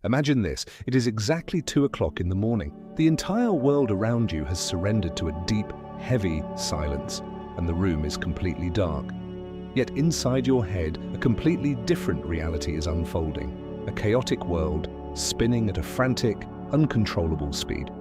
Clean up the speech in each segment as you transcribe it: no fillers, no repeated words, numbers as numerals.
Imagine this, it is exactly 2 o'clock in the morning. The entire world around you has surrendered to a deep, heavy silence, and the room is completely dark. Yet inside your head, a completely different reality is unfolding. A chaotic world, spinning at a frantic, uncontrollable speed.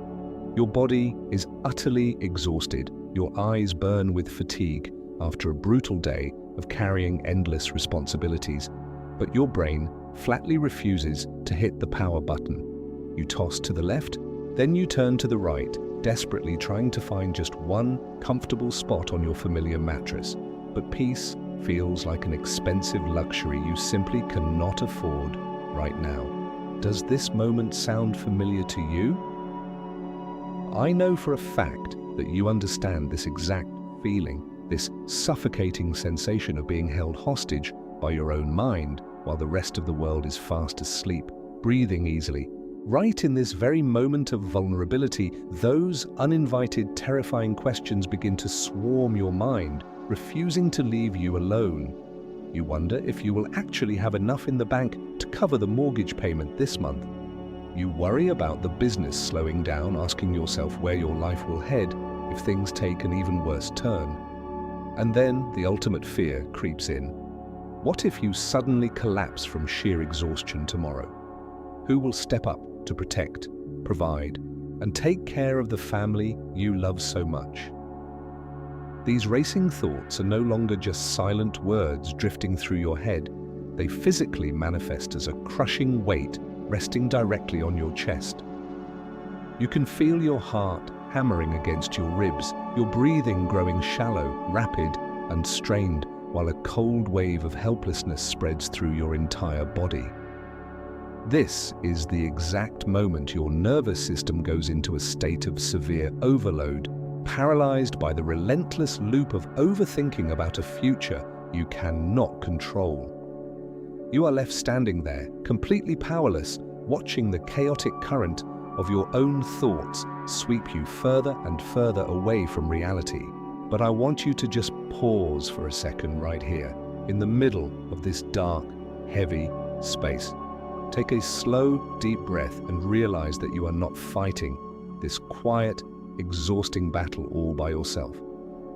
Your body is utterly exhausted. Your eyes burn with fatigue after a brutal day of carrying endless responsibilities. But your brain flatly refuses to hit the power button. You toss to the left, then you turn to the right, desperately trying to find just one comfortable spot on your familiar mattress. But peace feels like an expensive luxury you simply cannot afford right now. Does this moment sound familiar to you? I know for a fact that you understand this exact feeling, this suffocating sensation of being held hostage by your own mind while the rest of the world is fast asleep, breathing easily. Right in this very moment of vulnerability, those uninvited, terrifying questions begin to swarm your mind, refusing to leave you alone. You wonder if you will actually have enough in the bank to cover the mortgage payment this month. You worry about the business slowing down, asking yourself where your life will head if things take an even worse turn. And then the ultimate fear creeps in. What if you suddenly collapse from sheer exhaustion tomorrow? Who will step up to protect, provide, and take care of the family you love so much? These racing thoughts are no longer just silent words drifting through your head. They physically manifest as a crushing weight resting directly on your chest. You can feel your heart hammering against your ribs, your breathing growing shallow, rapid, and strained, while a cold wave of helplessness spreads through your entire body. This is the exact moment your nervous system goes into a state of severe overload, paralyzed by the relentless loop of overthinking about a future you cannot control. You are left standing there, completely powerless, watching the chaotic current of your own thoughts sweep you further and further away from reality. But I want you to just pause for a second right here, in the middle of this dark, heavy space. Take a slow, deep breath and realize that you are not fighting this quiet, exhausting battle all by yourself.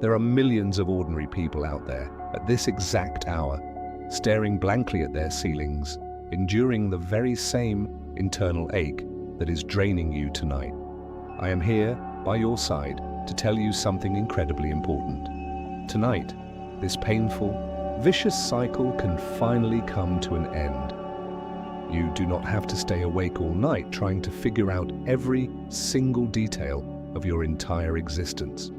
There are millions of ordinary people out there at this exact hour, staring blankly at their ceilings, enduring the very same internal ache that is draining you tonight. I am here, by your side, to tell you something incredibly important. Tonight, this painful, vicious cycle can finally come to an end. You do not have to stay awake all night trying to figure out every single detail of your entire existence.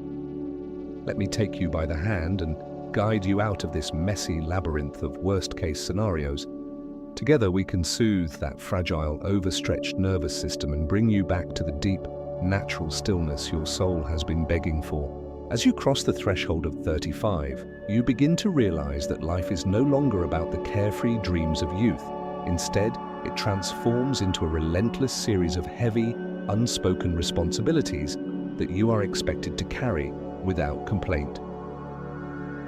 Let me take you by the hand and guide you out of this messy labyrinth of worst-case scenarios. Together we can soothe that fragile, overstretched nervous system and bring you back to the deep, natural stillness your soul has been begging for. As you cross the threshold of 35, you begin to realize that life is no longer about the carefree dreams of youth. Instead, it transforms into a relentless series of heavy, unspoken responsibilities that you are expected to carry without complaint.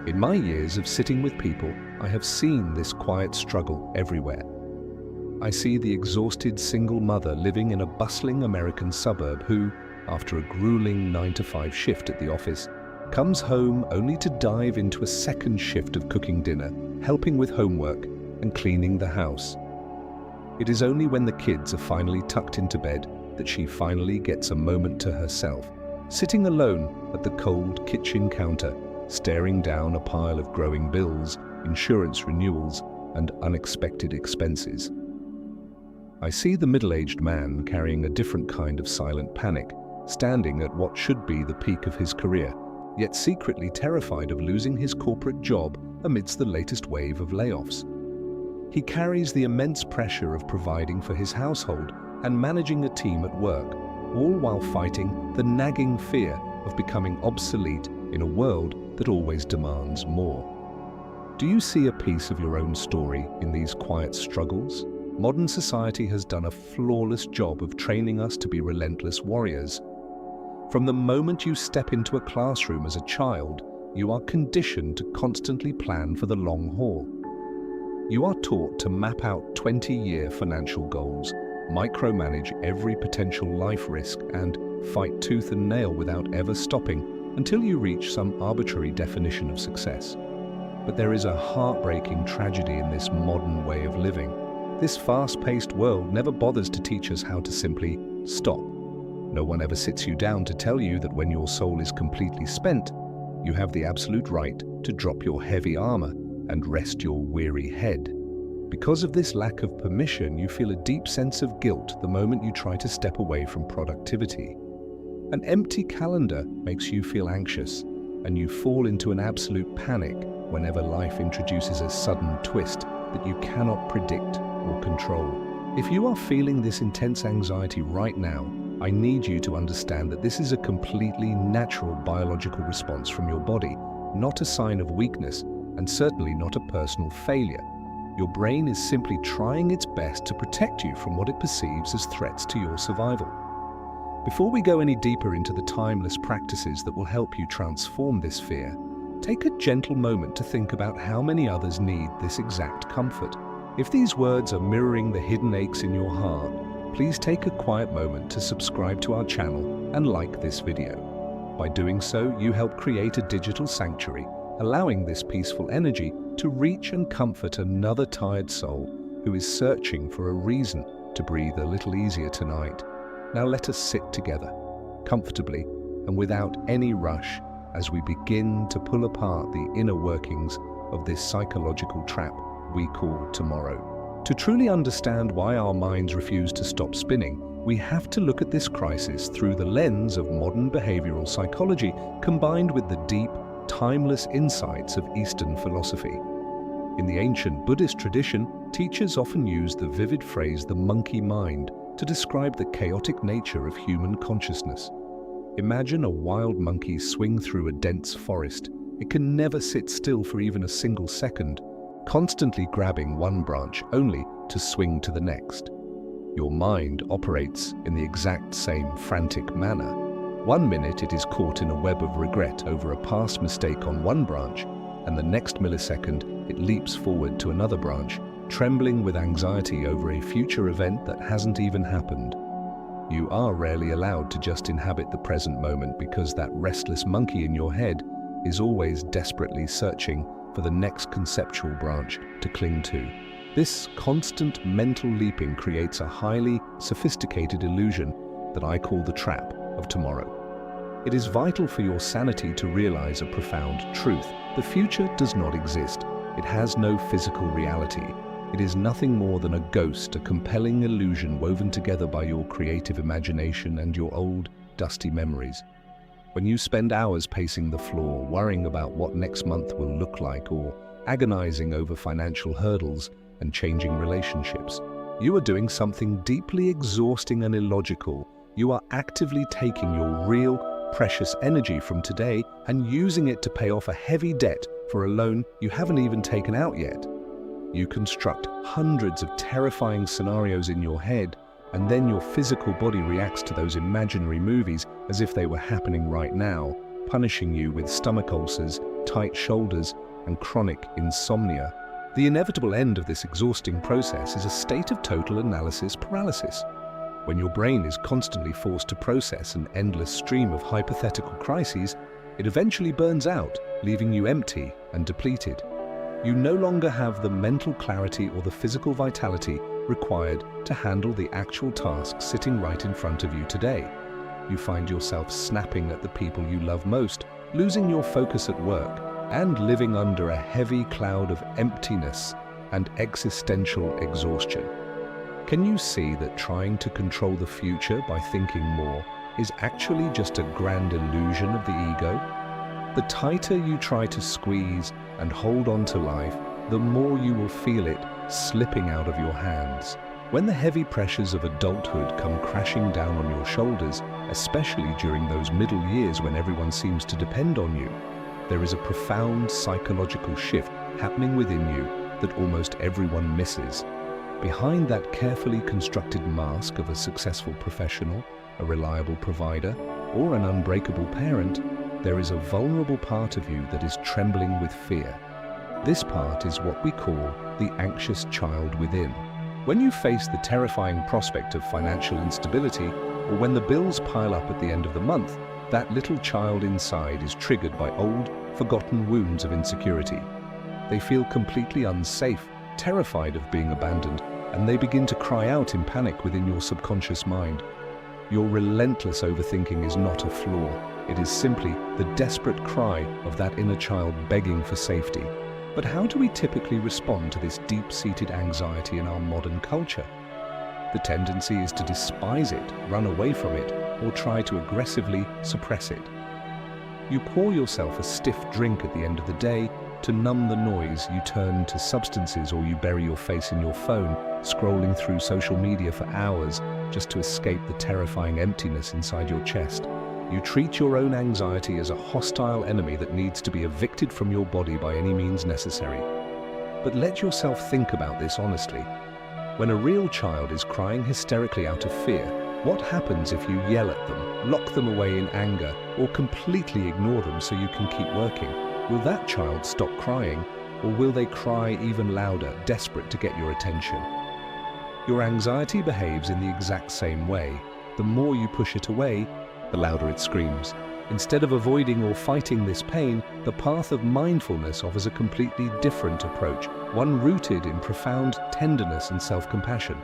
In my years of sitting with people, I have seen this quiet struggle everywhere. I see the exhausted single mother living in a bustling American suburb who, after a grueling 9-to-5 shift at the office, comes home only to dive into a second shift of cooking dinner, helping with homework, and cleaning the house. It is only when the kids are finally tucked into bed that she finally gets a moment to herself, sitting alone at the cold kitchen counter, staring down a pile of growing bills, insurance renewals, and unexpected expenses. I see the middle-aged man carrying a different kind of silent panic, standing at what should be the peak of his career, yet secretly terrified of losing his corporate job amidst the latest wave of layoffs. He carries the immense pressure of providing for his household and managing a team at work, all while fighting the nagging fear of becoming obsolete in a world that always demands more. Do you see a piece of your own story in these quiet struggles? Modern society has done a flawless job of training us to be relentless warriors. From the moment you step into a classroom as a child, you are conditioned to constantly plan for the long haul. You are taught to map out 20-year financial goals, micromanage every potential life risk, and fight tooth and nail without ever stopping until you reach some arbitrary definition of success. But there is a heartbreaking tragedy in this modern way of living. This fast-paced world never bothers to teach us how to simply stop. No one ever sits you down to tell you that when your soul is completely spent, you have the absolute right to drop your heavy armor and rest your weary head. Because of this lack of permission, you feel a deep sense of guilt the moment you try to step away from productivity. An empty calendar makes you feel anxious, and you fall into an absolute panic whenever life introduces a sudden twist that you cannot predict or control. If you are feeling this intense anxiety right now, I need you to understand that this is a completely natural biological response from your body, not a sign of weakness, and certainly not a personal failure. Your brain is simply trying its best to protect you from what it perceives as threats to your survival. Before we go any deeper into the timeless practices that will help you transform this fear, take a gentle moment to think about how many others need this exact comfort. If these words are mirroring the hidden aches in your heart, please take a quiet moment to subscribe to our channel and like this video. By doing so, you help create a digital sanctuary, allowing this peaceful energy to reach and comfort another tired soul who is searching for a reason to breathe a little easier tonight. Now let us sit together, comfortably and without any rush, as we begin to pull apart the inner workings of this psychological trap we call tomorrow. To truly understand why our minds refuse to stop spinning, we have to look at this crisis through the lens of modern behavioral psychology combined with the deep, timeless insights of Eastern philosophy. In the ancient Buddhist tradition, teachers often use the vivid phrase "the monkey mind" to describe the chaotic nature of human consciousness. Imagine a wild monkey swing through a dense forest. It can never sit still for even a single second, constantly grabbing one branch only to swing to the next. Your mind operates in the exact same frantic manner. One minute it is caught in a web of regret over a past mistake on one branch, and the next millisecond it leaps forward to another branch, trembling with anxiety over a future event that hasn't even happened. You are rarely allowed to just inhabit the present moment because that restless monkey in your head is always desperately searching for the next conceptual branch to cling to. This constant mental leaping creates a highly sophisticated illusion that I call the trap of tomorrow. It is vital for your sanity to realize a profound truth. The future does not exist. It has no physical reality. It is nothing more than a ghost, a compelling illusion woven together by your creative imagination and your old, dusty memories. When you spend hours pacing the floor, worrying about what next month will look like, or agonizing over financial hurdles and changing relationships, you are doing something deeply exhausting and illogical. You are actively taking your real, precious energy from today and using it to pay off a heavy debt for a loan you haven't even taken out yet. You construct hundreds of terrifying scenarios in your head, and then your physical body reacts to those imaginary movies as if they were happening right now, punishing you with stomach ulcers, tight shoulders, and chronic insomnia. The inevitable end of this exhausting process is a state of total analysis paralysis. When your brain is constantly forced to process an endless stream of hypothetical crises, it eventually burns out, leaving you empty and depleted. You no longer have the mental clarity or the physical vitality required to handle the actual tasks sitting right in front of you today. You find yourself snapping at the people you love most, losing your focus at work, and living under a heavy cloud of emptiness and existential exhaustion. Can you see that trying to control the future by thinking more is actually just a grand illusion of the ego? The tighter you try to squeeze and hold on to life, the more you will feel it slipping out of your hands. When the heavy pressures of adulthood come crashing down on your shoulders, especially during those middle years when everyone seems to depend on you, there is a profound psychological shift happening within you that almost everyone misses. Behind that carefully constructed mask of a successful professional, a reliable provider, or an unbreakable parent, there is a vulnerable part of you that is trembling with fear. This part is what we call the anxious child within. When you face the terrifying prospect of financial instability, or when the bills pile up at the end of the month, that little child inside is triggered by old, forgotten wounds of insecurity. They feel completely unsafe, terrified of being abandoned, and they begin to cry out in panic within your subconscious mind. Your relentless overthinking is not a flaw. It is simply the desperate cry of that inner child begging for safety. But how do we typically respond to this deep-seated anxiety in our modern culture? The tendency is to despise it, run away from it, or try to aggressively suppress it. You pour yourself a stiff drink at the end of the day. To numb the noise, you turn to substances or you bury your face in your phone, scrolling through social media for hours just to escape the terrifying emptiness inside your chest. You treat your own anxiety as a hostile enemy that needs to be evicted from your body by any means necessary. But let yourself think about this honestly. When a real child is crying hysterically out of fear, what happens if you yell at them, lock them away in anger, or completely ignore them so you can keep working? Will that child stop crying, or will they cry even louder, desperate to get your attention? Your anxiety behaves in the exact same way. The more you push it away, the louder it screams. Instead of avoiding or fighting this pain, the path of mindfulness offers a completely different approach, one rooted in profound tenderness and self-compassion.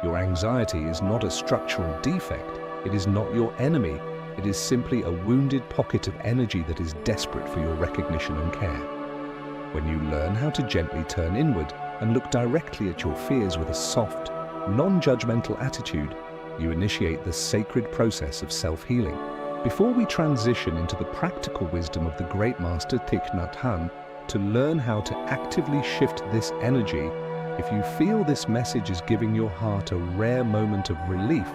Your anxiety is not a structural defect. It is not your enemy. It is simply a wounded pocket of energy that is desperate for your recognition and care. When you learn how to gently turn inward and look directly at your fears with a soft, non-judgmental attitude, you initiate the sacred process of self-healing. Before we transition into the practical wisdom of the great master Thich Nhat Hanh, to learn how to actively shift this energy, if you feel this message is giving your heart a rare moment of relief,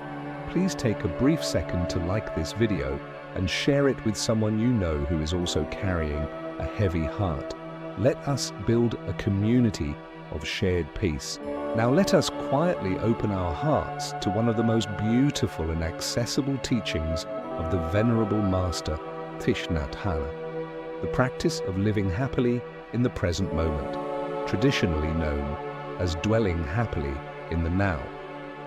please take a brief second to like this video and share it with someone you know who is also carrying a heavy heart. Let us build a community of shared peace. Now let us quietly open our hearts to one of the most beautiful and accessible teachings of the Venerable Master Thich Nhat Hanh, the practice of living happily in the present moment, traditionally known as dwelling happily in the now.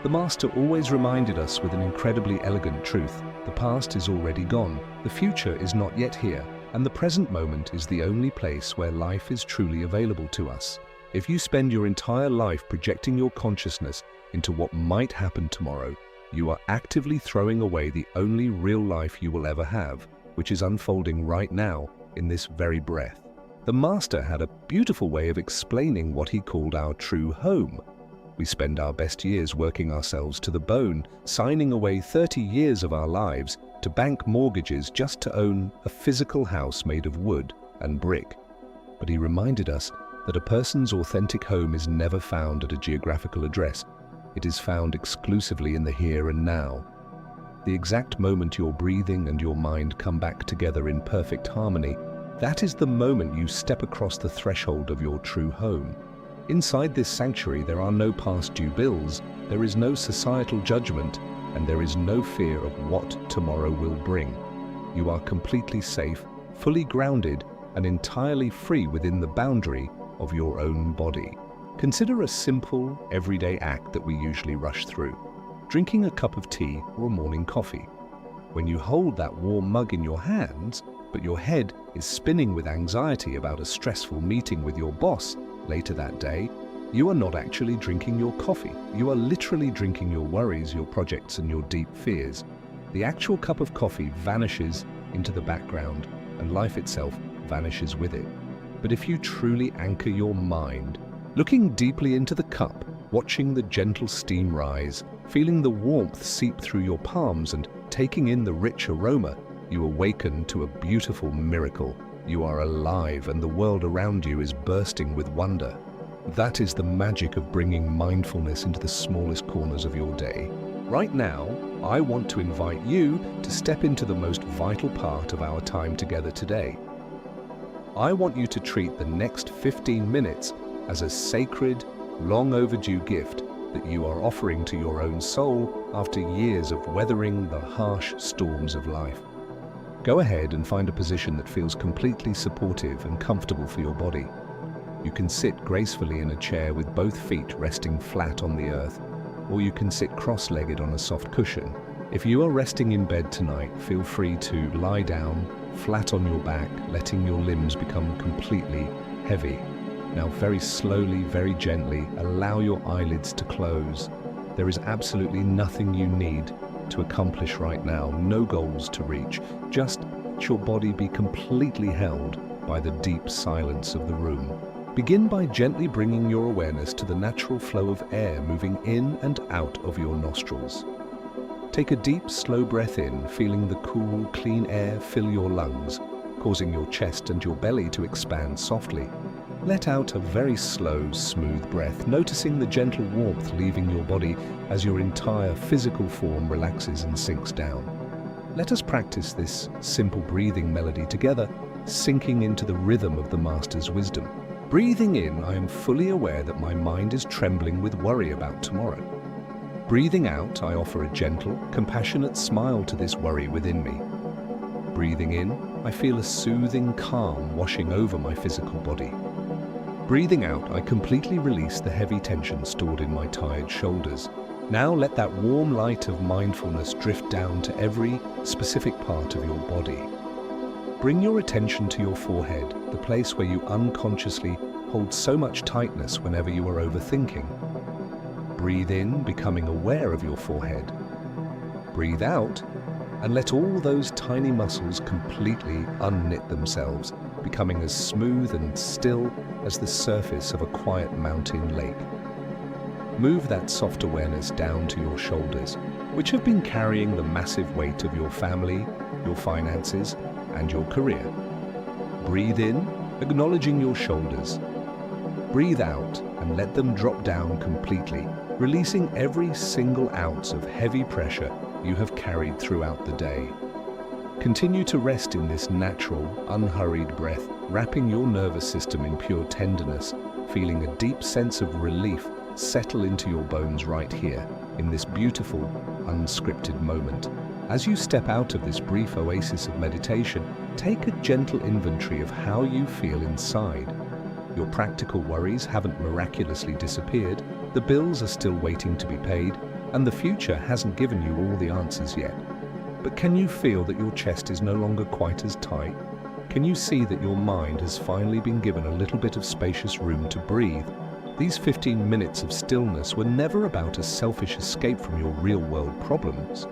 The Master always reminded us with an incredibly elegant truth: the past is already gone, the future is not yet here, and the present moment is the only place where life is truly available to us. If you spend your entire life projecting your consciousness into what might happen tomorrow, you are actively throwing away the only real life you will ever have, which is unfolding right now in this very breath. The Master had a beautiful way of explaining what he called our true home. We spend our best years working ourselves to the bone, signing away 30 years of our lives to bank mortgages just to own a physical house made of wood and brick. But he reminded us that a person's authentic home is never found at a geographical address. It is found exclusively in the here and now. The exact moment your breathing and your mind come back together in perfect harmony, that is the moment you step across the threshold of your true home. Inside this sanctuary, there are no past due bills, there is no societal judgment, and there is no fear of what tomorrow will bring. You are completely safe, fully grounded, and entirely free within the boundary of your own body. Consider a simple, everyday act that we usually rush through: drinking a cup of tea or a morning coffee. When you hold that warm mug in your hands, but your head is spinning with anxiety about a stressful meeting with your boss later that day, you are not actually drinking your coffee. You are literally drinking your worries, your projects, and your deep fears. The actual cup of coffee vanishes into the background, and life itself vanishes with it. But if you truly anchor your mind, looking deeply into the cup, watching the gentle steam rise, feeling the warmth seep through your palms and taking in the rich aroma, you awaken to a beautiful miracle. You are alive and the world around you is bursting with wonder. That is the magic of bringing mindfulness into the smallest corners of your day. Right now, I want to invite you to step into the most vital part of our time together today. I want you to treat the next 15 minutes as a sacred, long overdue gift that you are offering to your own soul after years of weathering the harsh storms of life. Go ahead and find a position that feels completely supportive and comfortable for your body. You can sit gracefully in a chair with both feet resting flat on the earth, or you can sit cross-legged on a soft cushion. If you are resting in bed tonight, feel free to lie down, flat on your back, letting your limbs become completely heavy. Now, very slowly, very gently, allow your eyelids to close. There is absolutely nothing you need to accomplish right now, no goals to reach. Just let your body be completely held by the deep silence of the room. Begin by gently bringing your awareness to the natural flow of air moving in and out of your nostrils. Take a deep, slow breath in, feeling the cool, clean air fill your lungs, causing your chest and your belly to expand softly. Let out a very slow, smooth breath, noticing the gentle warmth leaving your body as your entire physical form relaxes and sinks down. Let us practice this simple breathing melody together, sinking into the rhythm of the Master's wisdom. Breathing in, I am fully aware that my mind is trembling with worry about tomorrow. Breathing out, I offer a gentle, compassionate smile to this worry within me. Breathing in, I feel a soothing calm washing over my physical body. Breathing out, I completely release the heavy tension stored in my tired shoulders. Now let that warm light of mindfulness drift down to every specific part of your body. Bring your attention to your forehead, the place where you unconsciously hold so much tightness whenever you are overthinking. Breathe in, becoming aware of your forehead. Breathe out, and let all those tiny muscles completely unknit themselves, becoming as smooth and still as the surface of a quiet mountain lake. Move that soft awareness down to your shoulders, which have been carrying the massive weight of your family, your finances, and your career. Breathe in, acknowledging your shoulders. Breathe out and let them drop down completely, releasing every single ounce of heavy pressure you have carried throughout the day. Continue to rest in this natural, unhurried breath, wrapping your nervous system in pure tenderness, feeling a deep sense of relief settle into your bones right here, in this beautiful, unscripted moment. As you step out of this brief oasis of meditation, take a gentle inventory of how you feel inside. Your practical worries haven't miraculously disappeared, the bills are still waiting to be paid, and the future hasn't given you all the answers yet. But can you feel that your chest is no longer quite as tight? Can you see that your mind has finally been given a little bit of spacious room to breathe? These 15 minutes of stillness were never about a selfish escape from your real-world problems.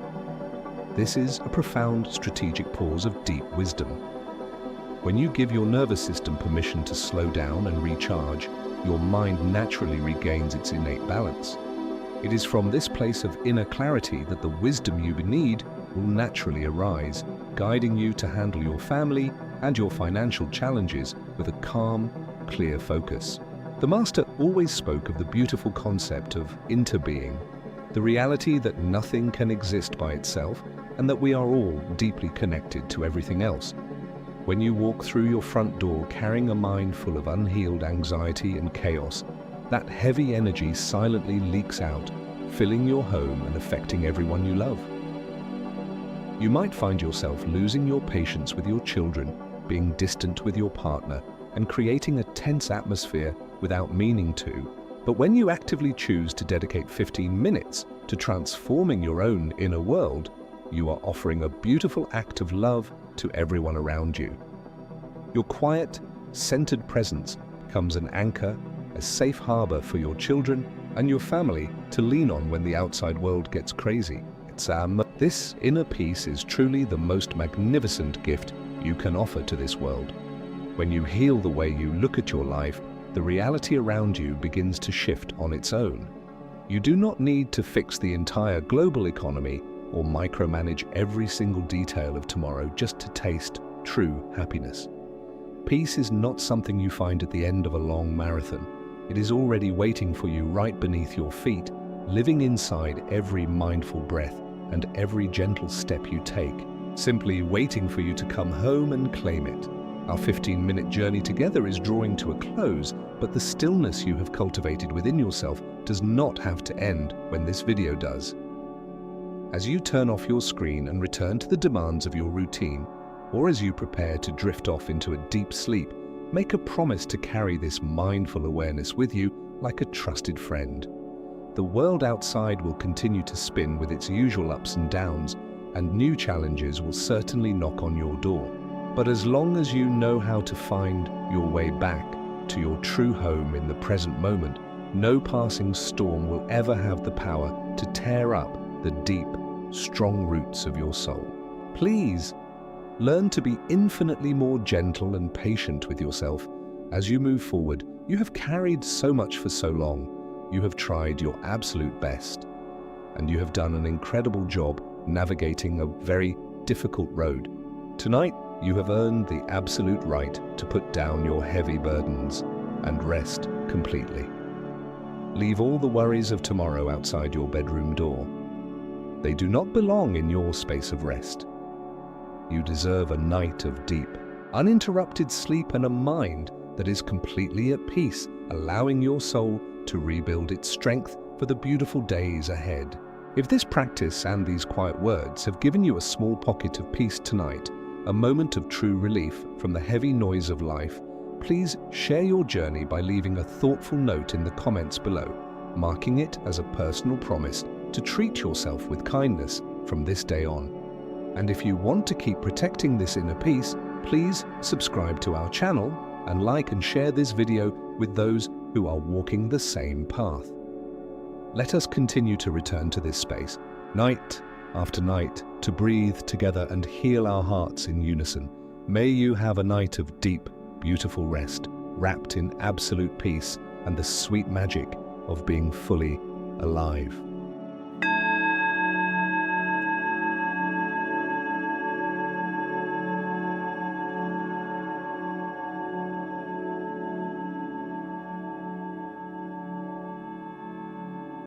This is a profound strategic pause of deep wisdom. When you give your nervous system permission to slow down and recharge, your mind naturally regains its innate balance. It is from this place of inner clarity that the wisdom you need will naturally arise, guiding you to handle your family and your financial challenges with a calm, clear focus. The Master always spoke of the beautiful concept of interbeing, the reality that nothing can exist by itself and that we are all deeply connected to everything else. When you walk through your front door carrying a mind full of unhealed anxiety and chaos, that heavy energy silently leaks out, filling your home and affecting everyone you love. You might find yourself losing your patience with your children, being distant with your partner, and creating a tense atmosphere without meaning to. But when you actively choose to dedicate 15 minutes to transforming your own inner world, you are offering a beautiful act of love to everyone around you. Your quiet, centered presence becomes an anchor, a safe harbor for your children and your family to lean on when the outside world gets crazy. This inner peace is truly the most magnificent gift you can offer to this world. When you heal the way you look at your life, the reality around you begins to shift on its own. You do not need to fix the entire global economy or micromanage every single detail of tomorrow just to taste true happiness. Peace is not something you find at the end of a long marathon. It is already waiting for you right beneath your feet, living inside every mindful breath and every gentle step you take, simply waiting for you to come home and claim it. Our 15-minute journey together is drawing to a close, but the stillness you have cultivated within yourself does not have to end when this video does. As you turn off your screen and return to the demands of your routine, or as you prepare to drift off into a deep sleep, make a promise to carry this mindful awareness with you like a trusted friend. The world outside will continue to spin with its usual ups and downs, and new challenges will certainly knock on your door. But as long as you know how to find your way back to your true home in the present moment, no passing storm will ever have the power to tear up the deep, strong roots of your soul. Please, learn to be infinitely more gentle and patient with yourself as you move forward. You have carried so much for so long. You have tried your absolute best, and you have done an incredible job navigating a very difficult road. Tonight, you have earned the absolute right to put down your heavy burdens and rest completely. Leave all the worries of tomorrow outside your bedroom door. They do not belong in your space of rest. You deserve a night of deep, uninterrupted sleep and a mind that is completely at peace, allowing your soul to rebuild its strength for the beautiful days ahead. If this practice and these quiet words have given you a small pocket of peace tonight, a moment of true relief from the heavy noise of life, please share your journey by leaving a thoughtful note in the comments below, marking it as a personal promise to treat yourself with kindness from this day on. And if you want to keep protecting this inner peace, please subscribe to our channel and like and share this video with those who are walking the same path. Let us continue to return to this space, night after night, to breathe together and heal our hearts in unison. May you have a night of deep, beautiful rest, wrapped in absolute peace and the sweet magic of being fully alive.